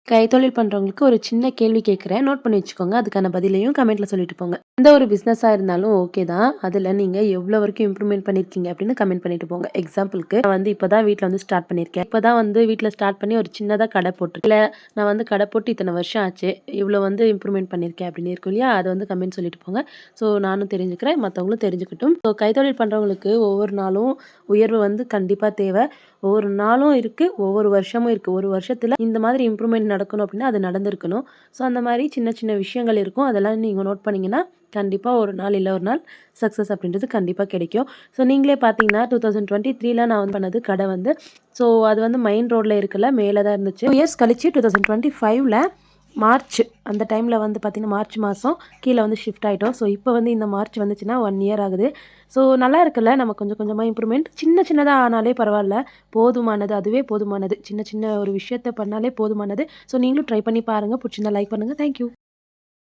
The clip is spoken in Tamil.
கைத்தொழில் பண்றவங்களுக்கு ஒரு சின்ன கேள்வி கேட்கிறேன். நோட் பண்ணி வச்சுக்கோங்க. அதுக்கான பதிலையும் கமெண்ட்ல சொல்லிட்டு போங்க. எந்த ஒரு பிசினஸா இருந்தாலும் ஓகே தான். அதுல நீங்க எவ்வளோ வரைக்கும் இம்ப்ரூவ்மென்ட் பண்ணியிருக்கீங்க அப்படின்னு கமெண்ட் பண்ணிட்டு போங்க. எக்ஸாம்பிள்க்கு நான் வந்து இப்பதான் வீட்ல வந்து ஸ்டார்ட் பண்ணியிருக்கேன். இப்பதான் வந்து வீட்ல ஸ்டார்ட் பண்ணி ஒரு சின்னதா கடை போட்டுருக்கேன். இல்ல நான் வந்து கடை போட்டு இத்தனை வருஷம் ஆச்சு. இவ்வளோ வந்து இம்ப்ரூவ்மென்ட் பண்ணியிருக்கேன் அப்படின்னு இருக்கும் இல்லையா? அத வந்து கமெண்ட் சொல்லிட்டு போங்க. ஸோ நானும் தெரிஞ்சுக்கிறேன். மத்தவங்களும் தெரிஞ்சுக்கட்டும். ஸோ கைத்தொழில் பண்றவங்களுக்கு ஒவ்வொரு நாளும் உயர்வு வந்து கண்டிப்பா தேவை. ஒவ்வொரு நாளும் இருக்கு. ஒவ்வொரு வருஷமும் இருக்கு. ஒரு வருஷத்துல இந்த மாதிரி இம்ப்ரூவ்மென்ட் நடக்கணும் அப்படின்னா, அது நடந்திருக்கணும். ஸோ அந்த மாரி சின்ன சின்ன விஷயங்கள் இருக்கும். அதெல்லாம் நீங்க நோட் பண்ணீங்கன்னா, கண்டிப்பா ஒரு நாள் இல்ல ஒரு நாள் சக்சஸ் அப்படின்றது கண்டிப்பா கிடைக்கும். ஸோ நீங்களே பார்த்தீங்கன்னா, 2023ல நான் வந்து பண்ணது கடை வந்து. ஸோ அது வந்து மெயின் ரோட்ல இருக்குல்ல, மேல தான் இருந்துச்சு. 2 இயர்ஸ் கழிச்சு 2025ல மார்ச் அந்த டைம்ல வந்து பார்த்தீங்கன்னா, மார்ச் மாசம் கீழ வந்து ஷிஃப்ட் ஆயிட்டோம். ஸோ இப்போ வந்து இந்த மார்ச் வந்துச்சுன்னா 1 இயர் ஆகுது. ஸோ நல்லா இருக்குல்ல, நம்ம கொஞ்சம் கொஞ்சமா இம்ப்ரூவ்மெண்ட் சின்ன சின்னதா ஆனாலே பரவால்ல. போதுமானது. அதுவே போதுமானது. சின்ன சின்ன ஒரு விஷயத்த பண்ணாலே போதுமானது. ஸோ நீங்களும் ட்ரை பண்ணி பாருங்க. புடிச்சிருந்தா லைக் பண்ணுங்க. Thank you.